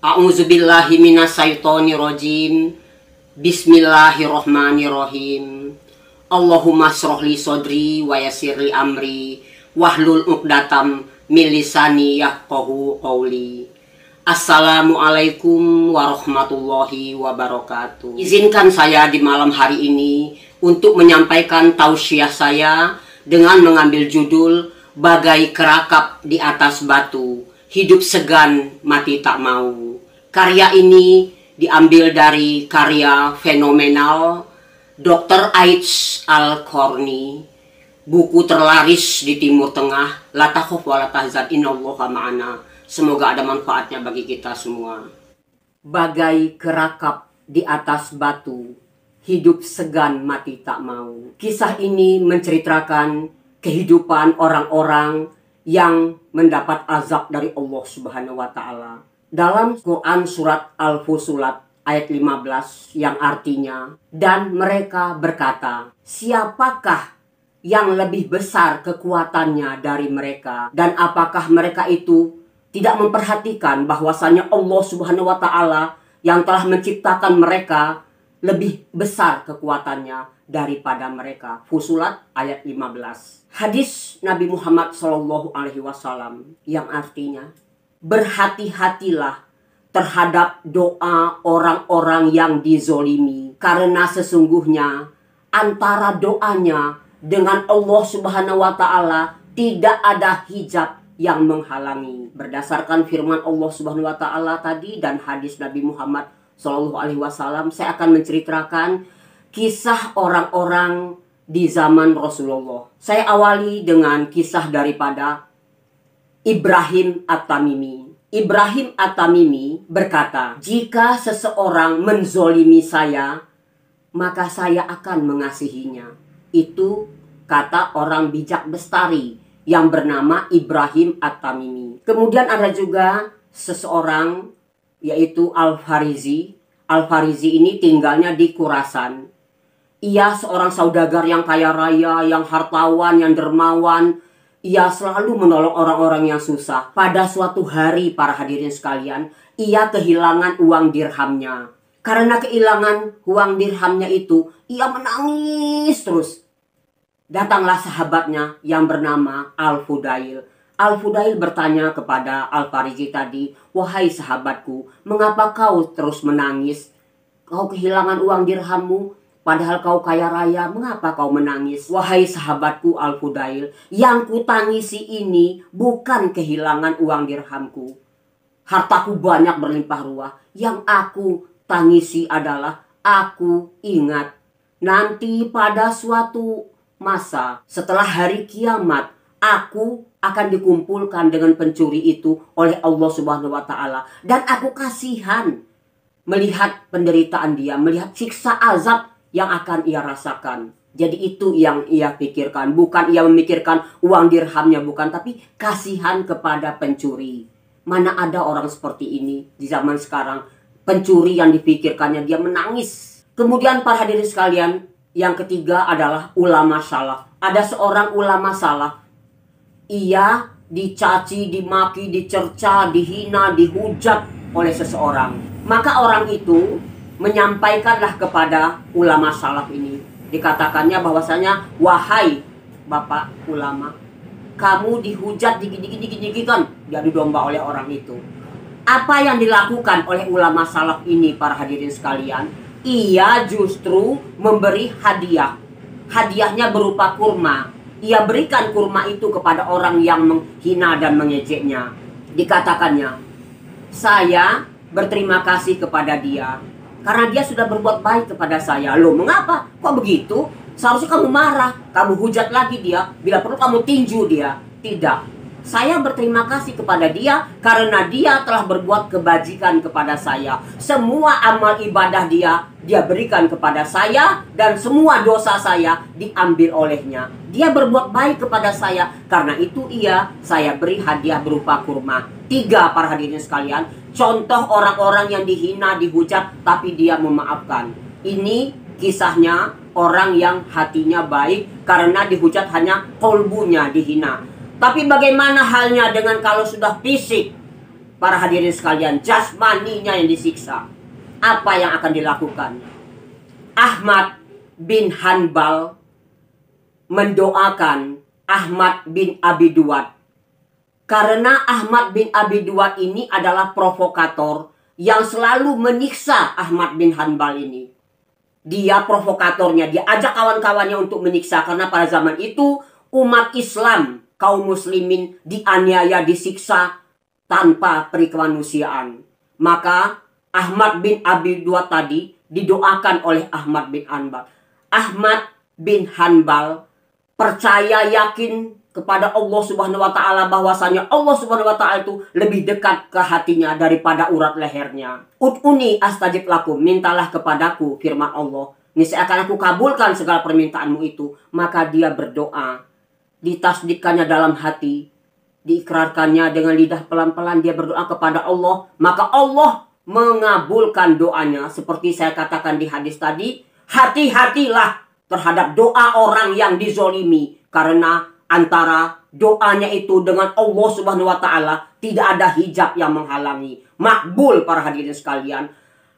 A'udzubillahi minasyaitonirrajim. Bismillahirrahmanirrahim. Allahumma shrahli sodri wa yassirli amri wahlul 'uqdatam min lisani yafqahu qawli. Assalamualaikum warahmatullahi wabarakatuh. Izinkan saya di malam hari ini untuk menyampaikan tausiah saya dengan mengambil judul Bagai Kerakap di Atas Batu, Hidup Segan Mati Tak Mau. Karya ini diambil dari karya fenomenal Dr. Aidz Al-Qarni, buku terlaris di Timur Tengah, La takhaf wa la tahzan innallaha ma'ana. Semoga ada manfaatnya bagi kita semua. Bagai kerakap di atas batu, hidup segan mati tak mau. Kisah ini menceritakan kehidupan orang-orang yang mendapat azab dari Allah Subhanahu wa Ta'ala. Dalam Quran surat Al-Fusilat ayat 15 yang artinya, dan mereka berkata, siapakah yang lebih besar kekuatannya dari mereka? Dan apakah mereka itu tidak memperhatikan bahwasanya Allah Subhanahu wa Ta'ala yang telah menciptakan mereka lebih besar kekuatannya daripada mereka? Fusilat ayat 15. Hadis Nabi Muhammad SAW yang artinya, berhati-hatilah terhadap doa orang-orang yang dizolimi, karena sesungguhnya antara doanya dengan Allah Subhanahu wa Ta'ala tidak ada hijab yang menghalangi. Berdasarkan firman Allah Subhanahu wa Ta'ala tadi dan hadis Nabi Muhammad SAW, saya akan menceritakan kisah orang-orang di zaman Rasulullah. Saya awali dengan kisah daripada Ibrahim At-Tamimi. Ibrahim At-Tamimi berkata, jika seseorang menzolimi saya, maka saya akan mengasihinya. Itu kata orang bijak bestari yang bernama Ibrahim At-Tamimi. Kemudian ada juga seseorang yaitu Al-Farizi. Al-Farizi ini tinggalnya di Khurasan. Ia seorang saudagar yang kaya raya, yang hartawan, yang dermawan. Ia selalu menolong orang-orang yang susah. Pada suatu hari, para hadirin sekalian, ia kehilangan uang dirhamnya. Karena kehilangan uang dirhamnya itu, ia menangis terus. Datanglah sahabatnya yang bernama Al-Fudail. Al-Fudail bertanya kepada Al-Farizi tadi, wahai sahabatku, mengapa kau terus menangis? Kau kehilangan uang dirhammu, padahal kau kaya raya, mengapa kau menangis? Wahai sahabatku Al-Fudail, yang kutangisi ini bukan kehilangan uang dirhamku. Hartaku banyak berlimpah ruah. Yang aku tangisi adalah aku ingat nanti pada suatu masa setelah hari kiamat, aku akan dikumpulkan dengan pencuri itu oleh Allah Subhanahu wa Ta'ala. Dan aku kasihan melihat penderitaan dia, melihat siksa azab yang akan ia rasakan. Jadi itu yang ia pikirkan. Bukan ia memikirkan uang dirhamnya, bukan. Tapi kasihan kepada pencuri. Mana ada orang seperti ini di zaman sekarang. Pencuri yang dipikirkannya dia menangis. Kemudian para hadirin sekalian, yang ketiga adalah ulama salaf. Ada seorang ulama salaf. Ia dicaci, dimaki, dicerca, dihina, dihujat oleh seseorang. Maka orang itu menyampaikanlah kepada ulama salaf ini. Dikatakannya bahwasanya, wahai bapak ulama, kamu dihujat, digigit-gigit-gigitan, diadu domba oleh orang itu. Apa yang dilakukan oleh ulama salaf ini, para hadirin sekalian? Ia justru memberi hadiah. Hadiahnya berupa kurma. Ia berikan kurma itu kepada orang yang menghina dan mengejeknya. Dikatakannya, saya berterima kasih kepada dia karena dia sudah berbuat baik kepada saya. Loh, mengapa? Kok begitu? Seharusnya kamu marah, kamu hujat lagi dia, bila perlu kamu tinju dia. Tidak. Saya berterima kasih kepada dia karena dia telah berbuat kebajikan kepada saya. Semua amal ibadah dia berikan kepada saya, dan semua dosa saya diambil olehnya. Dia berbuat baik kepada saya, karena itu saya beri hadiah berupa kurma. 3, para hadirin sekalian, contoh orang-orang yang dihina, dihujat, tapi dia memaafkan. Ini kisahnya orang yang hatinya baik, karena dihujat hanya kolbunya dihina. Tapi bagaimana halnya dengan kalau sudah fisik? para hadirin sekalian, jasmaninya yang disiksa. Apa yang akan dilakukan? Ahmad bin Hanbal mendoakan Ahmad bin Abi Duwad. Karena Ahmad bin Abi Duwad ini adalah provokator yang selalu menyiksa Ahmad bin Hanbal ini. Dia provokatornya, dia ajak kawan-kawannya untuk menyiksa. Karena pada zaman itu umat Islam, kaum muslimin dianiaya, disiksa tanpa perikemanusiaan. Maka Ahmad bin Abi Duwad tadi didoakan oleh Ahmad bin Hanbal. Ahmad bin Hanbal percaya, yakin kepada Allah Subhanahu wa taala bahwasanya Allah Subhanahu wa taala itu lebih dekat ke hatinya daripada urat lehernya. Ud'uni astajib lakum, mintalah kepadaku, firman Allah, niscaya akan aku kabulkan segala permintaanmu itu. Maka dia berdoa, ditasdikkannya dalam hati, diikrarkannya dengan lidah pelan-pelan, dia berdoa kepada Allah, maka Allah mengabulkan doanya. Seperti saya katakan di hadis tadi, hati-hatilah terhadap doa orang yang dizolimi, karena antara doanya itu dengan Allah Subhanahu wa taala tidak ada hijab yang menghalangi. Makbul para hadirin sekalian.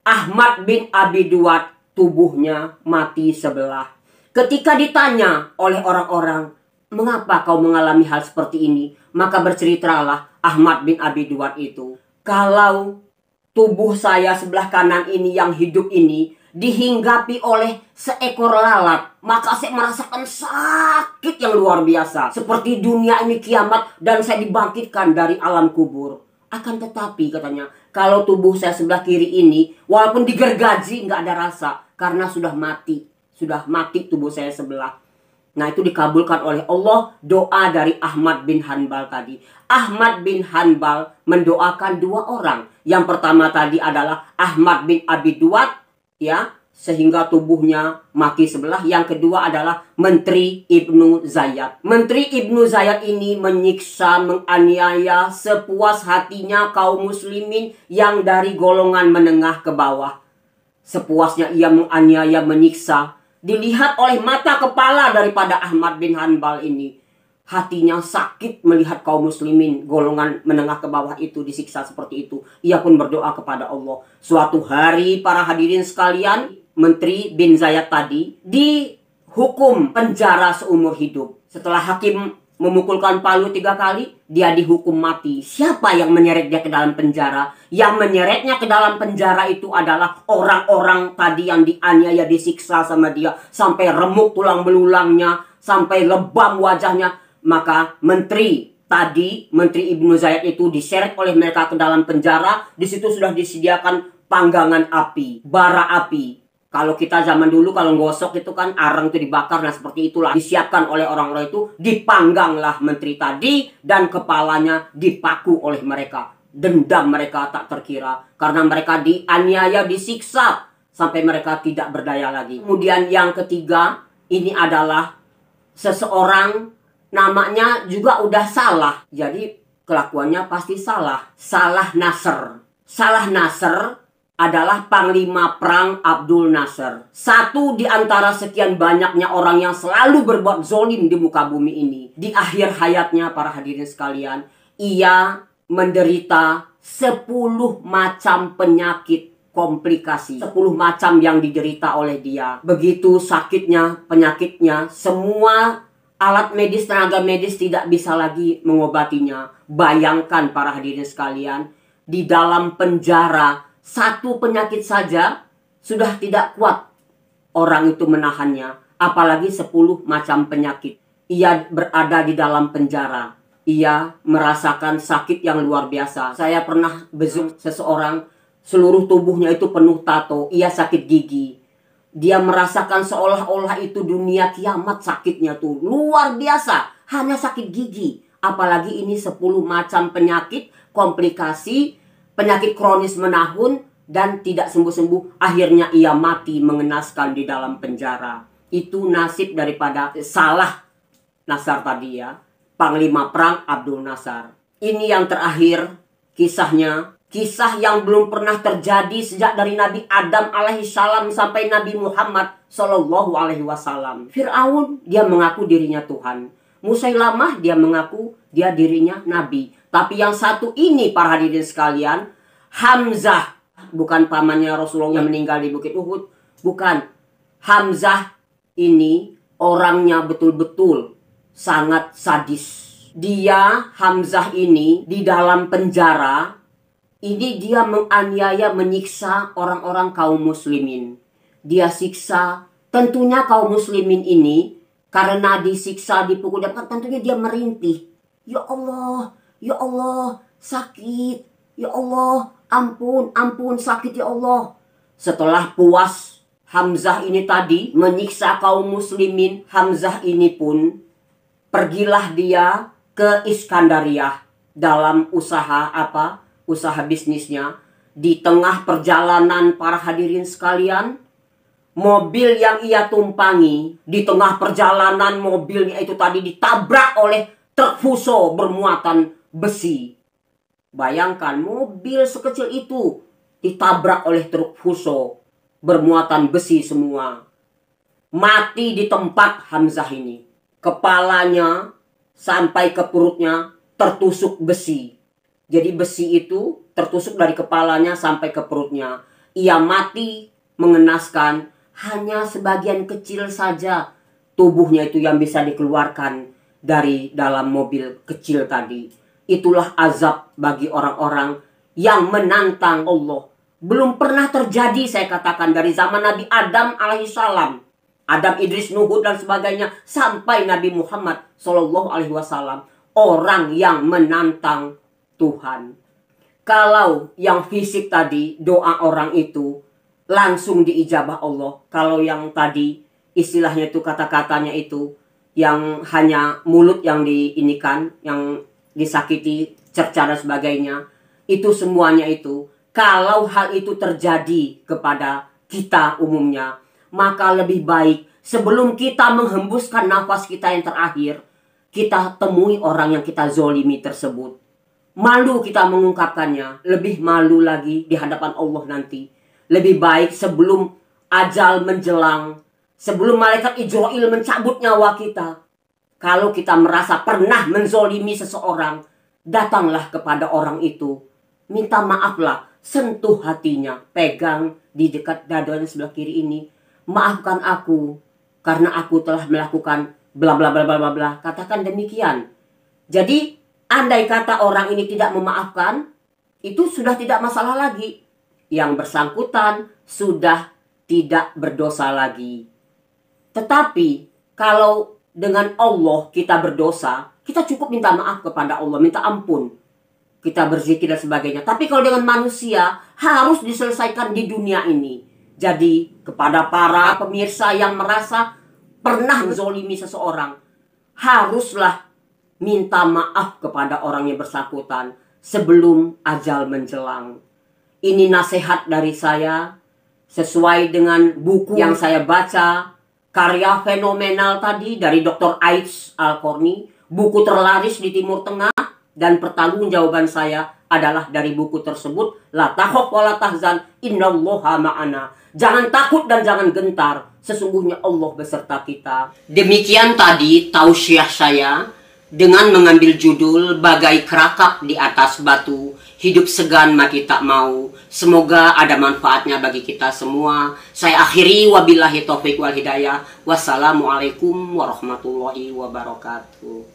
Ahmad bin Abi Duwad tubuhnya mati sebelah. Ketika ditanya oleh orang-orang, mengapa kau mengalami hal seperti ini? Maka berceritalah Ahmad bin Abi Duwad itu, kalau tubuh saya sebelah kanan ini yang hidup ini dihinggapi oleh seekor lalat, maka saya merasakan sakit yang luar biasa. Seperti dunia ini kiamat dan saya dibangkitkan dari alam kubur. Akan tetapi katanya, kalau tubuh saya sebelah kiri ini, walaupun digergaji nggak ada rasa, karena sudah mati. Sudah mati tubuh saya sebelah. Nah, itu dikabulkan oleh Allah doa dari Ahmad bin Hanbal tadi. Ahmad bin Hanbal mendoakan dua orang. Yang pertama tadi adalah Ahmad bin Abi Duwad, ya, sehingga tubuhnya mati sebelah. Yang kedua adalah Menteri Ibnu Zayyad. Menteri Ibnu Zayyad ini menyiksa, menganiaya sepuas hatinya kaum muslimin yang dari golongan menengah ke bawah. Sepuasnya ia menganiaya, menyiksa. Dilihat oleh mata kepala daripada Ahmad bin Hanbal ini. Hatinya sakit melihat kaum muslimin golongan menengah ke bawah itu disiksa seperti itu. Ia pun berdoa kepada Allah. Suatu hari para hadirin sekalian, Menteri bin Zayyad tadi dihukum penjara seumur hidup. Setelah hakim memukulkan palu 3 kali, dia dihukum mati. Siapa yang menyeret dia ke dalam penjara? Yang menyeretnya ke dalam penjara itu adalah orang-orang tadi yang dianiaya, disiksa sama dia, sampai remuk tulang belulangnya, sampai lebam wajahnya. Maka menteri tadi, Menteri Ibnu Zayyad itu diseret oleh mereka ke dalam penjara. Di situ sudah disediakan panggangan api, bara api. Kalau kita zaman dulu kalau gosok itu kan arang itu dibakar. Nah seperti itulah disiapkan oleh orang-orang itu. Dipangganglah menteri tadi dan kepalanya dipaku oleh mereka. Dendam mereka tak terkira. Karena mereka dianiaya, disiksa sampai mereka tidak berdaya lagi. Kemudian yang ketiga, ini adalah seseorang namanya juga udah salah. Jadi kelakuannya pasti salah. Salah Nasr. Salah Nasr adalah Panglima Perang Abdul Nasr. Satu di antara sekian banyaknya orang yang selalu berbuat zolim di muka bumi ini. Di akhir hayatnya para hadirin sekalian, ia menderita 10 macam penyakit komplikasi. 10 macam yang diderita oleh dia. Begitu sakitnya, penyakitnya, semua alat medis, tenaga medis tidak bisa lagi mengobatinya. Bayangkan para hadirin sekalian, di dalam penjara, satu penyakit saja sudah tidak kuat orang itu menahannya. Apalagi 10 macam penyakit. Ia berada di dalam penjara. Ia merasakan sakit yang luar biasa. Saya pernah bezuk seseorang, seluruh tubuhnya itu penuh tato. Ia sakit gigi. Dia merasakan seolah-olah itu dunia kiamat sakitnya tuh. Luar biasa. Hanya sakit gigi. Apalagi ini 10 macam penyakit, komplikasi, penyakit kronis menahun, dan tidak sembuh-sembuh. Akhirnya ia mati mengenaskan di dalam penjara. Itu nasib daripada salah Nasr tadi ya. Panglima Perang Abdul Nasr. Ini yang terakhir kisahnya. Kisah yang belum pernah terjadi sejak dari Nabi Adam alaihissalam sampai Nabi Muhammad sallallahu alaihi wasallam. Fir'aun dia mengaku dirinya Tuhan. Musailamah dia mengaku dia dirinya Nabi. Tapi yang satu ini para hadirin sekalian, Hamzah, bukan pamannya Rasulullah yang meninggal di Bukit Uhud, bukan. Hamzah ini orangnya betul-betul sangat sadis. Dia, Hamzah ini, di dalam penjara, ini dia menganiaya, menyiksa orang-orang kaum muslimin. Dia siksa, tentunya kaum muslimin ini, karena disiksa, dipukul, tentunya dia merintih. Ya Allah, sakit. Ya Allah, ampun, sakit ya Allah. Setelah puas Hamzah ini tadi menyiksa kaum muslimin, Hamzah ini pun pergilah dia ke Iskandariah dalam usaha usaha bisnisnya. Di tengah perjalanan para hadirin sekalian, mobil yang ia tumpangi, di tengah perjalanan mobilnya itu tadi ditabrak oleh truk fuso bermuatan besi. Bayangkan mobil sekecil itu ditabrak oleh truk fuso bermuatan besi semua. Mati di tempat Hamzah ini. Kepalanya sampai ke perutnya tertusuk besi. Jadi besi itu tertusuk dari kepalanya sampai ke perutnya. Ia mati mengenaskan, hanya sebagian kecil saja tubuhnya itu yang bisa dikeluarkan dari dalam mobil kecil tadi. Itulah azab bagi orang-orang yang menantang Allah. Belum pernah terjadi, saya katakan, dari zaman Nabi Adam alaihissalam, Adam, Idris, Nuh dan sebagainya, sampai Nabi Muhammad sallallahu alaihi wasallam, orang yang menantang Tuhan. Kalau yang fisik tadi, doa orang itu langsung diijabah Allah. Kalau yang tadi istilahnya itu, kata-katanya itu, yang hanya mulut yang diinikan, yang disakiti, cerca dan sebagainya, itu semuanya itu, kalau hal itu terjadi kepada kita umumnya, maka lebih baik sebelum kita menghembuskan nafas kita yang terakhir, kita temui orang yang kita zolimi tersebut. Malu kita mengungkapkannya, lebih malu lagi di hadapan Allah nanti. Lebih baik sebelum ajal menjelang, sebelum malaikat Ijrail mencabut nyawa kita, kalau kita merasa pernah menzolimi seseorang, datanglah kepada orang itu, minta maaflah, sentuh hatinya, pegang di dekat dadanya sebelah kiri ini, maafkan aku karena aku telah melakukan bla bla bla bla bla. Katakan demikian. Jadi andai kata orang ini tidak memaafkan, itu sudah tidak masalah lagi. Yang bersangkutan sudah tidak berdosa lagi. Tetapi kalau dengan Allah kita berdosa, kita cukup minta maaf kepada Allah, minta ampun. Kita berzikir dan sebagainya. Tapi kalau dengan manusia, harus diselesaikan di dunia ini. Jadi kepada para pemirsa yang merasa pernah menzolimi seseorang, haruslah minta maaf kepada orang yang bersangkutan sebelum ajal menjelang. Ini nasihat dari saya, sesuai dengan buku yang saya baca, karya fenomenal tadi dari Dr. Ais Al-Qarni, buku terlaris di Timur Tengah, dan pertanggungjawaban saya adalah dari buku tersebut, La takhaf wa la tahzan, innallaha ma'ana. Jangan takut dan jangan gentar, sesungguhnya Allah beserta kita. Demikian tadi tausiah saya dengan mengambil judul Bagai Kerakap di Atas Batu, hidup segan maki tak mau. Semoga ada manfaatnya bagi kita semua. Saya akhiri, wabillahi taufiq wal hidayah. Wassalamualaikum warahmatullahi wabarakatuh.